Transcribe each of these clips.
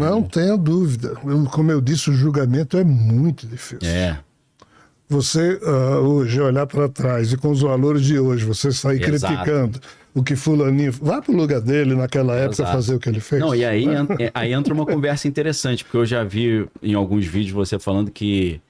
Não tenha dúvida. Como eu disse, o julgamento é muito difícil. Você hoje olhar para trás e com os valores de hoje, você sair criticando o que fulaninho... Vá para o lugar dele naquela época fazer o que ele fez. Não, e aí, aí entra uma conversa interessante, porque eu já vi em alguns vídeos você falando que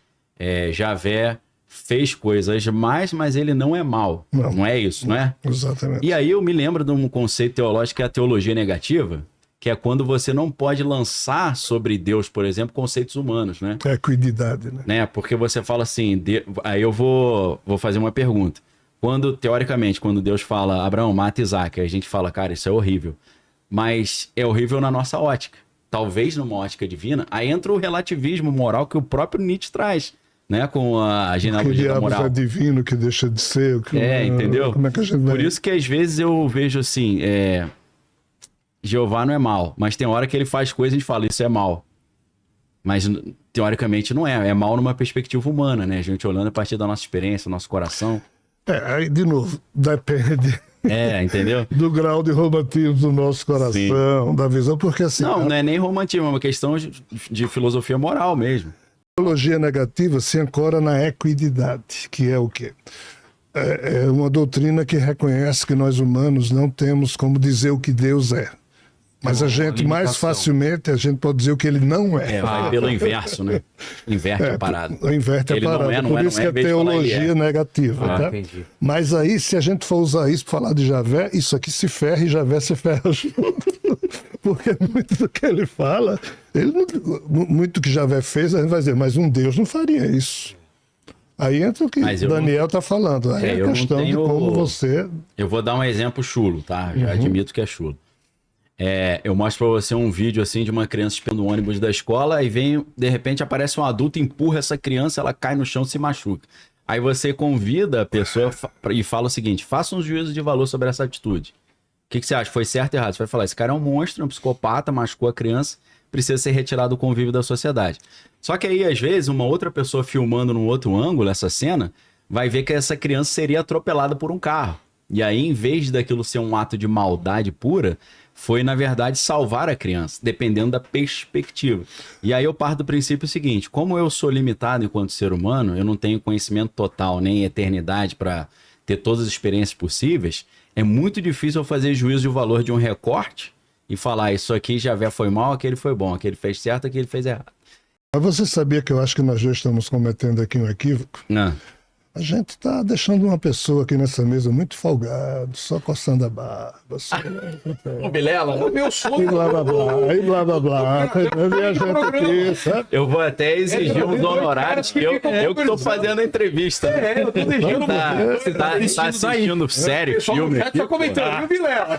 Javé fez coisas más, mas ele não é mau. Não é isso, não é? Exatamente. E aí eu me lembro de um conceito teológico que é a teologia negativa, que é quando você não pode lançar sobre Deus, por exemplo, conceitos humanos, né? É equidade, né? Porque você fala assim, aí eu vou fazer uma pergunta. Teoricamente, quando Deus fala, Abraão, mata Isaac, a gente fala, cara, isso é horrível. Mas é horrível na nossa ótica. Talvez numa ótica divina, aí entra o relativismo moral que o próprio Nietzsche traz, né? Com a genealogia da moral. O que é divino, que deixa de ser. O que entendeu? Como é que a gente vai... Por isso que às vezes eu vejo assim, Jeová não é mal, mas tem hora que ele faz coisa e a gente fala, isso é mal. Mas teoricamente não é. É mal numa perspectiva humana, né? A gente olhando a partir da nossa experiência, do nosso coração. Aí, de novo, depende... entendeu? Do grau de romantismo do nosso coração, da visão, porque assim... Não é nem romantismo, é uma questão de filosofia moral mesmo. A teologia negativa se ancora na equidade, que é o quê? É uma doutrina que reconhece que nós humanos não temos como dizer o que Deus é. Mas a gente, mais facilmente, a gente pode dizer o que ele não é. Vai pelo inverso, né? Inverte a parada. Inverte a parada. Por isso que é teologia negativa. Tá? Entendi. Mas aí, se a gente for usar isso para falar de Javé, isso aqui se ferra e Javé se ferra junto. Porque muito do que ele fala, muito do que Javé fez, a gente vai dizer, mas um Deus não faria isso. Aí entra o que Daniel está falando. Aí é a questão de como você... Eu vou dar um exemplo chulo, tá? Já admito que é chulo. Eu mostro pra você um vídeo assim de uma criança esperando o ônibus da escola e vem, de repente aparece um adulto, empurra essa criança, ela cai no chão e se machuca. Aí você convida a pessoa e fala o seguinte, faça um juízo de valor sobre essa atitude. O que você acha? Foi certo ou errado? Você vai falar, esse cara é um monstro, é um psicopata, machucou a criança, precisa ser retirado do convívio da sociedade. Só que aí, às vezes, uma outra pessoa filmando num outro ângulo essa cena, vai ver que essa criança seria atropelada por um carro. E aí, em vez daquilo ser um ato de maldade pura, foi, na verdade, salvar a criança, dependendo da perspectiva. E aí eu parto do princípio seguinte, como eu sou limitado enquanto ser humano, eu não tenho conhecimento total, nem eternidade para ter todas as experiências possíveis, é muito difícil eu fazer juízo de valor de um recorte e falar, isso aqui Javé foi mal, aquele foi bom, aquele fez certo, aquele fez errado. Mas você sabia que eu acho que nós dois estamos cometendo aqui um equívoco? Não. A gente está deixando uma pessoa aqui nessa mesa muito folgado, só coçando a barba. Só... O Vilela, o meu sonho. E blá blá blá, e blá blá blá. E a gente aqui, sabe? Eu vou até exigir uns honorários que eu que tô fazendo a entrevista. Eu tô exigindo. Você tá assistindo sério filme? Já tá comentando, viu, Vilela?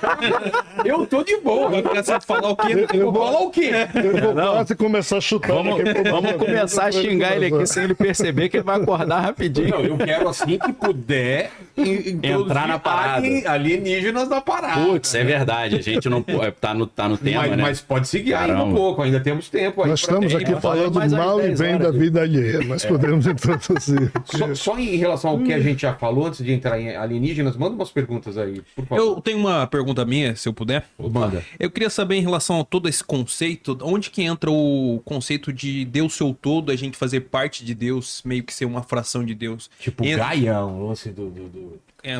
Eu tô de boa. Vai falar o quê? Eu vou falar o quê? Eu vou quase começar a chutar. Vamos começar a xingar ele aqui sem ele perceber que ele vai acordar rapidinho. Não, eu quero assim que puder entrar na parada. Alienígenas na parada. Putz, é verdade. A gente não tá no tema, né? Mas pode seguir ainda um pouco, ainda temos tempo. Nós estamos aqui falando mal e bem da vida alheia, mas podemos introduzir. Só em relação ao que a gente já falou, antes de entrar em alienígenas, manda umas perguntas aí, por favor. Eu tenho uma pergunta minha, se eu puder. Manda. Eu queria saber em relação a todo esse conceito, onde que entra o conceito de Deus ser o todo, a gente fazer parte de Deus, meio que ser uma fração de Deus. Tipo, Gaia, um lance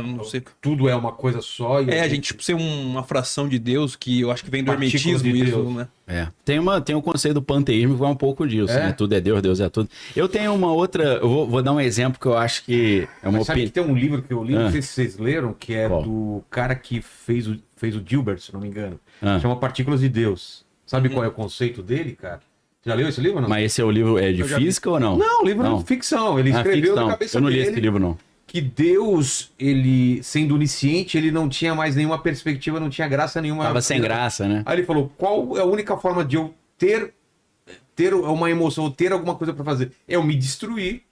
não sei. Tudo é uma coisa só. E a gente tipo, ser uma fração de Deus, que eu acho que vem do hermetismo de isso, Deus. né? Tem um conceito do panteísmo que é um pouco disso, né? Tudo é Deus, Deus é tudo. Eu tenho uma outra, eu vou dar um exemplo que eu acho que é uma Sabe que tem um livro que eu li, não sei se vocês leram, que é Qual? do cara que fez o Dilbert, se não me engano. Chama Partículas de Deus. Sabe qual é o conceito dele, cara? Já leu esse livro ou não? Mas esse é o livro de física ou não? Não, o livro é ficção. Ele escreveu na cabeça dele. Eu não li dele esse livro, não. Que Deus, ele sendo onisciente, ele não tinha mais nenhuma perspectiva, não tinha graça nenhuma. Tava sem graça, né? Aí ele falou, qual é a única forma de eu ter uma emoção, ou ter alguma coisa pra fazer? É eu me destruir,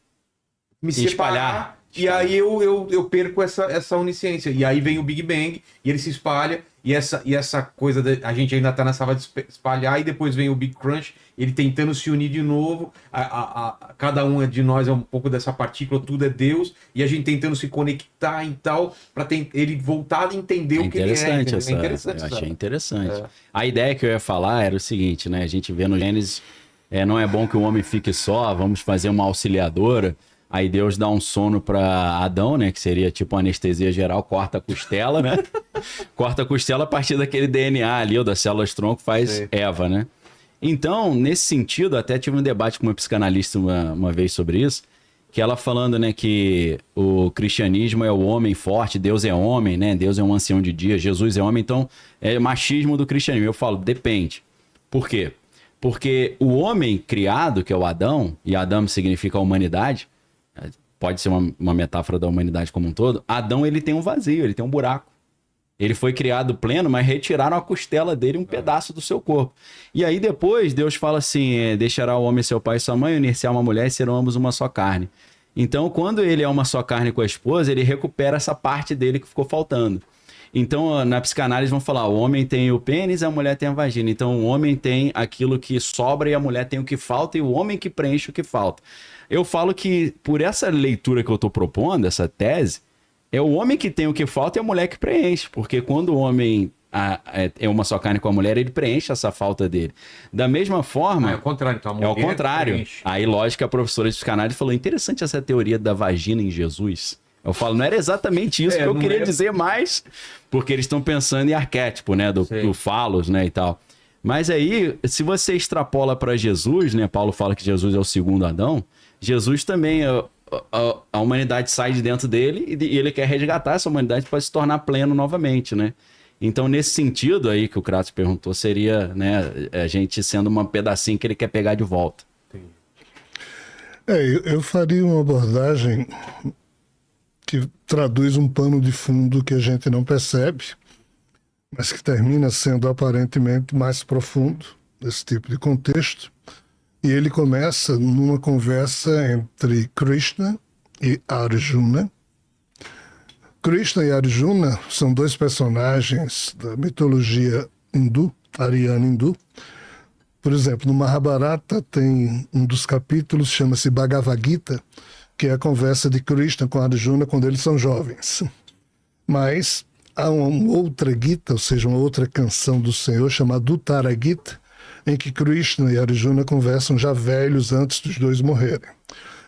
me separar, e aí eu perco essa onisciência. E aí vem o Big Bang, e ele se espalha, e essa coisa, a gente ainda tá nessa de espalhar, e depois vem o Big Crunch, ele tentando se unir de novo, cada um de nós é um pouco dessa partícula, tudo é Deus, e a gente tentando se conectar e tal, para ele voltar a entender o que ele é. É interessante, eu achei interessante. A ideia que eu ia falar era o seguinte, né? A gente vê no Gênesis, não é bom que o homem fique só, vamos fazer uma auxiliadora. Aí Deus dá um sono para Adão, né? Que seria tipo uma anestesia geral, corta a costela, né? Corta a costela a partir daquele DNA ali, ou das células-tronco, faz Eva, né? Então, nesse sentido, até tive um debate com uma psicanalista uma vez sobre isso, que ela falando, né, que o cristianismo é o homem forte, Deus é homem, né? Deus é um ancião de dia, Jesus é homem, então é machismo do cristianismo. Eu falo, depende. Por quê? Porque o homem criado, que é o Adão, e Adão significa a humanidade, pode ser uma metáfora da humanidade como um todo, Adão ele tem um vazio, ele tem um buraco. Ele foi criado pleno, mas retiraram a costela dele, um pedaço do seu corpo. E aí depois Deus fala assim, deixará o homem seu pai e sua mãe, unir-se a uma mulher e serão ambos uma só carne. Então quando ele é uma só carne com a esposa, ele recupera essa parte dele que ficou faltando. Então, na psicanálise vão falar, o homem tem o pênis, a mulher tem a vagina. Então, o homem tem aquilo que sobra e a mulher tem o que falta, e o homem que preenche o que falta. Eu falo que, por essa leitura que eu estou propondo, essa tese, é o homem que tem o que falta e a mulher que preenche. Porque quando o homem é uma só carne com a mulher, ele preenche essa falta dele. Da mesma forma... é o contrário, então a mulher é o contrário. preenche. Aí, lógico, a professora de psicanálise falou, interessante essa teoria da vagina em Jesus. Eu falo, não era exatamente isso que eu queria dizer mais, porque eles estão pensando em arquétipo, né, do falos, né, e tal. Mas aí, se você extrapola para Jesus, né, Paulo fala que Jesus é o segundo Adão, Jesus também, a humanidade sai de dentro dele e ele quer resgatar essa humanidade para se tornar pleno novamente, né. Então, nesse sentido aí que o Kratos perguntou, seria, né, a gente sendo um pedacinho que ele quer pegar de volta. Eu faria uma abordagem que traduz um pano de fundo que a gente não percebe, mas que termina sendo aparentemente mais profundo nesse tipo de contexto. E ele começa numa conversa entre Krishna e Arjuna. Krishna e Arjuna são dois personagens da mitologia hindu, ariana hindu. Por exemplo, no Mahabharata tem um dos capítulos, chama-se Bhagavad Gita, que é a conversa de Krishna com Arjuna quando eles são jovens. Mas há uma outra Gita, ou seja, uma outra canção do Senhor, chamada Uttara Gita, em que Krishna e Arjuna conversam já velhos antes dos dois morrerem.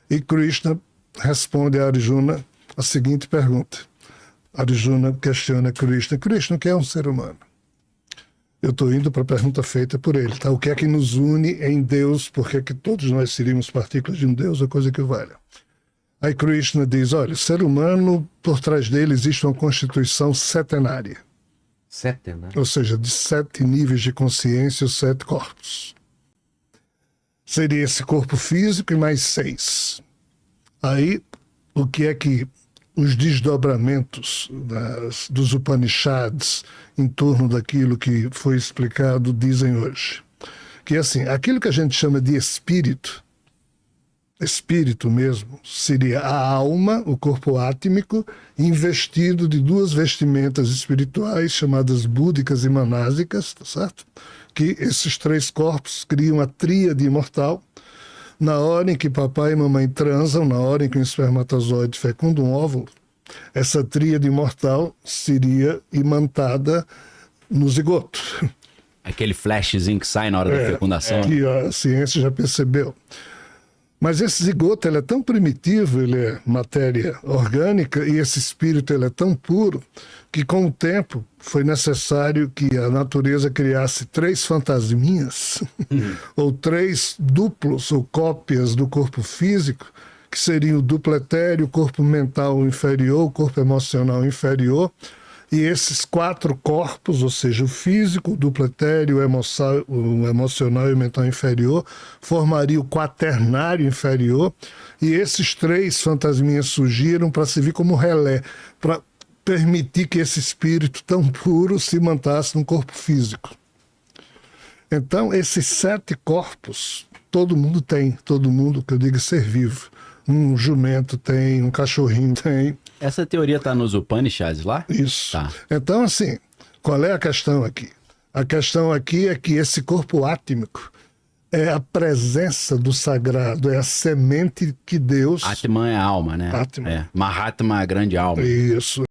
E Krishna responde a Arjuna a seguinte pergunta. Arjuna questiona Krishna, Krishna, o que é um ser humano? Eu estou indo para a pergunta feita por ele, tá? O que é que nos une em Deus? Por que é que todos nós seríamos partículas de um Deus, a coisa que vale? Aí Krishna diz, olha, o ser humano, por trás dele existe uma constituição setenária. Setenária? Ou seja, de 7 níveis de consciência, os 7 corpos. Seria esse corpo físico e mais 6. Aí, o que é que os desdobramentos dos Upanishads em torno daquilo que foi explicado dizem hoje? Que assim, aquilo que a gente chama de espírito mesmo, seria a alma, o corpo átmico, investido de 2 vestimentas espirituais chamadas búdicas e manásicas, tá certo? Que esses 3 corpos criam a tríade imortal. Na hora em que papai e mamãe transam, na hora em que um espermatozoide fecunda um óvulo, essa tríade imortal seria imantada no zigoto. Aquele flashzinho que sai na hora da fecundação. Que a ciência já percebeu. Mas esse zigoto ele é tão primitivo, ele é matéria orgânica, e esse espírito ele é tão puro, que com o tempo foi necessário que a natureza criasse 3 fantasminhas, ou 3 duplos ou cópias do corpo físico, que seriam o duplo etéreo, o corpo mental inferior, o corpo emocional inferior, e esses 4 corpos, ou seja, o físico, o duplo etéreo, o emocional e o mental inferior, formaria o quaternário inferior, e esses 3 fantasminhas surgiram para servir como relé, para permitir que esse espírito tão puro se mantasse no corpo físico. Então, esses 7 corpos, todo mundo tem, todo mundo, que eu digo ser vivo. Um jumento tem, um cachorrinho tem. Essa teoria está nos Upanishads lá? Isso. Tá. Então, assim, Qual é a questão aqui? A questão aqui é que esse corpo átmico é a presença do sagrado, é a semente que Deus... Atman é alma, né? Atman. É. Mahatma é a grande alma. Isso.